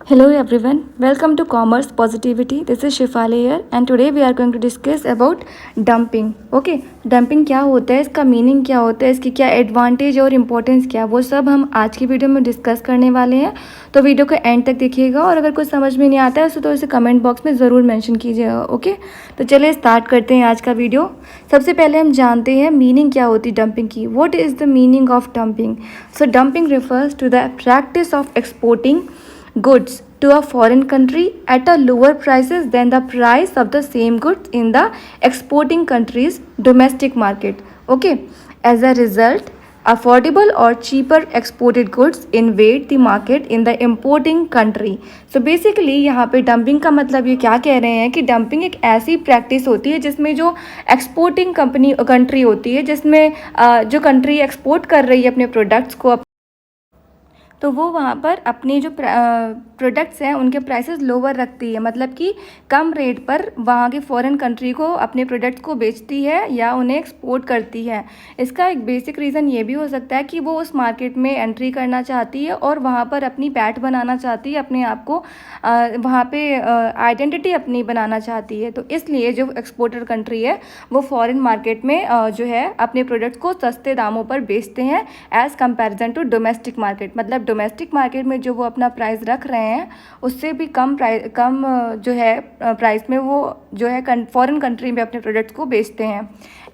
Hello everyone, welcome to Commerce Positivity. This is Shifali here and today we are going to discuss about dumping. Okay, dumping क्या होता है, इसका meaning क्या होता है, इसकी क्या एडवांटेज और इम्पोर्टेंस क्या, वो सब हम आज की वीडियो में डिस्कस करने वाले हैं। तो वीडियो को एंड तक देखिएगा और अगर कुछ समझ में नहीं आता है तो इसे कमेंट बॉक्स में ज़रूर मेंशन कीजिएगा। ओके, तो चलिए स्टार्ट करते हैं आज का वीडियो। सबसे पहले हम जानते हैं मीनिंग क्या होती है डंपिंग की। What is the meaning of dumping? So dumping refers to the practice of exporting goods to a foreign country at a lower prices than the price of the same goods in the exporting country's domestic market. Okay, as a result, affordable or cheaper exported goods invade the market in the importing country. So basically यहाँ पे dumping का मतलब ये क्या कह रहे हैं कि डंपिंग एक ऐसी प्रैक्टिस होती है जिसमें जो एक्सपोर्टिंग कंट्री होती है, जिसमें जो कंट्री एक्सपोर्ट कर रही है अपने प्रोडक्ट्स को, तो वो वहाँ पर अपने जो प्रोडक्ट्स हैं उनके प्राइसेस लोअर रखती है, मतलब कि कम रेट पर वहाँ की फॉरेन कंट्री को अपने प्रोडक्ट्स को बेचती है या उन्हें एक्सपोर्ट करती है। इसका एक बेसिक रीज़न ये भी हो सकता है कि वो उस मार्केट में एंट्री करना चाहती है और वहाँ पर अपनी पैठ बनाना चाहती है, अपने आप को वहाँ पे आइडेंटिटी अपनी बनाना चाहती है। तो इसलिए जो एक्सपोर्टर कंट्री है वो फॉरेन मार्केट में जो है अपने प्रोडक्ट्स को सस्ते दामों पर बेचते हैं as comparison to domestic market. मतलब डोमेस्टिक मार्केट में जो वो अपना प्राइस रख रहे हैं उससे भी कम जो है प्राइस में वो जो है फॉरेन कंट्री में अपने प्रोडक्ट्स को बेचते हैं।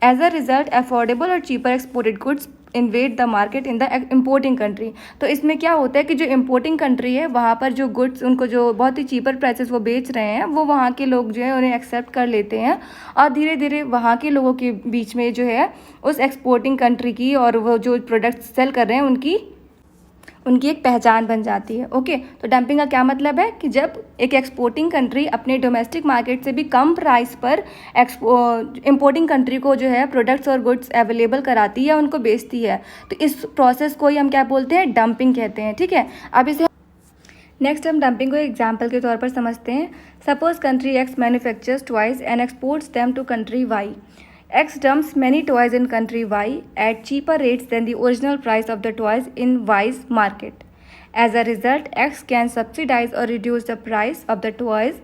एज अ रिजल्ट अफोर्डेबल और cheaper exported goods invade the market in the importing country. तो इसमें क्या होता है कि जो इम्पोर्टिंग कंट्री है वहाँ पर जो गुड्स उनको जो बहुत ही चीपर प्राइसेस वो बेच रहे हैं वो वहाँ के लोग जो है उन्हें एक्सेप्ट कर लेते हैं और धीरे धीरे वहाँ के लोगों के बीच में जो है उस एक्सपोर्टिंग कंट्री की और वो जो प्रोडक्ट्स सेल कर रहे हैं उनकी एक पहचान बन जाती है। ओके, तो डंपिंग का क्या मतलब है कि जब एक एक्सपोर्टिंग कंट्री अपने डोमेस्टिक मार्केट से भी कम प्राइस पर इंपोर्टिंग कंट्री को जो है प्रोडक्ट्स और गुड्स अवेलेबल कराती है, उनको बेचती है, तो इस प्रोसेस को ही हम क्या बोलते हैं, डंपिंग कहते हैं। ठीक है, अब इसे नेक्स्ट हम डंपिंग को एग्जाम्पल के तौर पर समझते हैं। Suppose country X manufactures toys and exports them to country Y. X dumps many toys in country Y at cheaper rates than the original price of the toys in Y's market. As a result, X can subsidize or reduce the price of the toys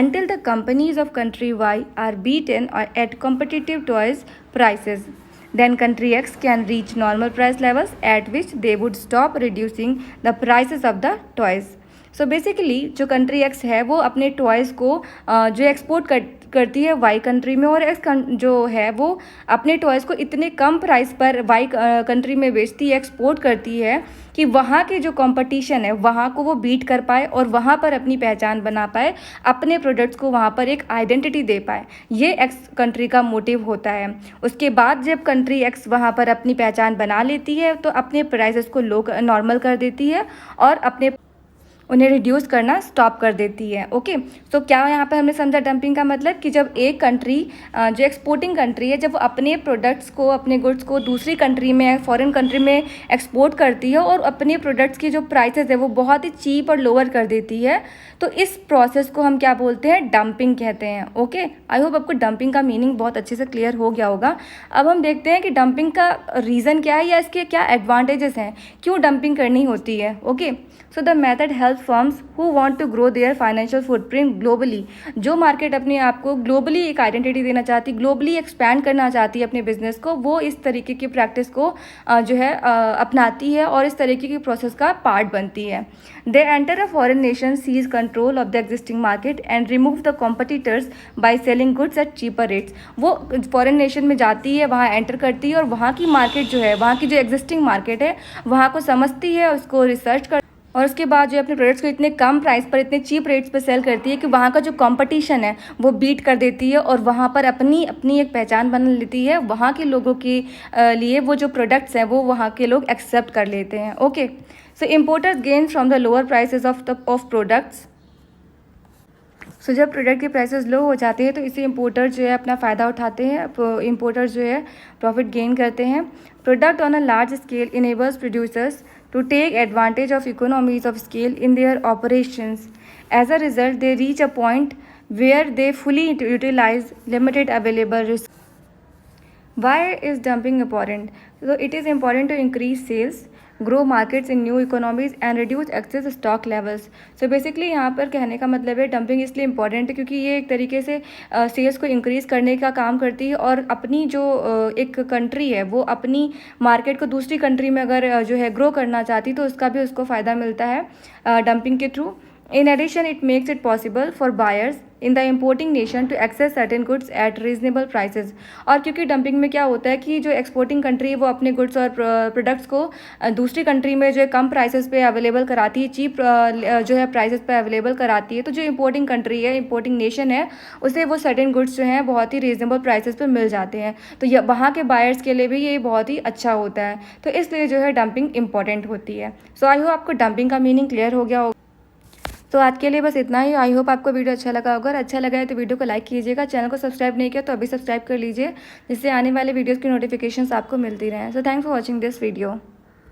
until the companies of country Y are beaten at competitive toys prices. Then country X can reach normal price levels at which they would stop reducing the prices of the toys. So basically जो country x है वो अपने toys को जो export करती है Y country में, और एक्स जो है वो अपने टॉयज़ को इतने कम प्राइस पर वाई कंट्री में बेचती है, एक्सपोर्ट करती है कि वहाँ के जो कंपटीशन है वहाँ को वो बीट कर पाए और वहाँ पर अपनी पहचान बना पाए, अपने प्रोडक्ट्स को वहाँ पर एक आइडेंटिटी दे पाए। ये एक्स कंट्री का मोटिव होता है। उसके बाद जब कंट्री एक्स वहाँ पर अपनी पहचान बना लेती है तो अपने प्राइसेस को नॉर्मल कर देती है और उन्हें रिड्यूस करना स्टॉप कर देती है। ओके, तो क्या यहाँ पर हमने समझा डंपिंग का मतलब कि जब एक कंट्री जो एक्सपोर्टिंग कंट्री है जब वो अपने प्रोडक्ट्स को, अपने गुड्स को दूसरी कंट्री में, फॉरेन कंट्री में एक्सपोर्ट करती है और अपने प्रोडक्ट्स की जो प्राइसेस है वो बहुत ही चीप और लोअर कर देती है, तो इस प्रोसेस को हम क्या बोलते हैं, डंपिंग कहते हैं। ओके, आई होप आपको डंपिंग का मीनिंग बहुत अच्छे से क्लियर हो गया होगा। अब हम देखते हैं कि डंपिंग का रीज़न क्या है या इसके क्या एडवांटेजेस हैं, क्यों डंपिंग करनी होती है। Okay, so the method help firms who want to grow their financial footprint globally. जो मार्केट अपने आप को ग्लोबली एक आइडेंटिटी देना चाहती, ग्लोबली एक्सपैंड करना चाहती है अपने बिजनेस को, वो इस तरीके की प्रैक्टिस को जो है अपनाती है और इस तरीके की प्रोसेस का पार्ट बनती है। They enter a foreign nation, seize control of the existing market and remove the competitors by selling goods at cheaper rates. वो फॉरेन नेशन में जाती है, वहाँ एंटर करती है और वहाँ की मार्केट जो है, वहाँ की जो एग्जिस्टिंग मार्केट है वहाँ को समझती है, उसको रिसर्च कर और उसके बाद जो अपने प्रोडक्ट्स को इतने कम प्राइस पर, इतने चीप रेट्स पर सेल करती है कि वहाँ का जो कंपटीशन है वो बीट कर देती है और वहाँ पर अपनी एक पहचान बना लेती है। वहाँ के लोगों के लिए वो जो प्रोडक्ट्स हैं वो वहाँ के लोग एक्सेप्ट कर लेते हैं। Okay, so importers gain from the lower prices of products. So जब प्रोडक्ट के प्राइसेस लो हो जाते हैं तो इसे इम्पोर्टर जो है अपना फ़ायदा उठाते हैं, इम्पोर्टर जो है प्रॉफिट गेन करते हैं। Product on a large scale enables producers to take advantage of economies of scale in their operations. As a result, they reach a point where they fully utilize limited available resources. Why is dumping important? So it is important to increase sales, grow markets in new economies and reduce excess stock levels. So basically यहाँ पर कहने का मतलब है dumping इसलिए important है क्योंकि ये एक तरीके से सेल्स को इंक्रीज़ करने का काम करती है और अपनी जो एक कंट्री है वो अपनी मार्केट को दूसरी कंट्री में अगर जो है ग्रो करना चाहती तो उसका भी उसको फ़ायदा मिलता है डंपिंग के through. In addition, it makes it possible for buyers in the importing nation to access certain goods at reasonable prices. और क्योंकि डंपिंग में क्या होता है कि जो एक्सपोर्टिंग कंट्री है वो अपने गुड्स और प्रोडक्ट्स को दूसरी कंट्री में जो है कम प्राइसेस पे अवेलेबल कराती है, चीप जो है प्राइसेस पे अवेलेबल कराती है. तो जो इंपोर्टिंग कंट्री है, इंपोर्टिंग नेशन है, उसे वो सर्टेन गुड्स जो हैं बहुत ही रीजनेबल प्राइसेस पे मिल जाते हैं. तो ये वहाँ के बायर्स के लिए भी ये बहुत ही अच्छा होता है. तो इसलिए जो है डंपिंग इंपॉर्टेंट होती है. सो आई होप आपको डंपिंग का मीनिंग क्लियर हो गया होगा. तो आज के लिए बस इतना ही. आई होप आपको वीडियो अच्छा लगा होगा. अगर अच्छा लगा है तो वीडियो को लाइक कीजिएगा. चैनल को सब्सक्राइब नहीं किया तो अभी सब्सक्राइब कर लीजिए जिससे आने वाले वीडियोज़ की नोटिफिकेशंस आपको मिलती रहें. So thanks for watching this video.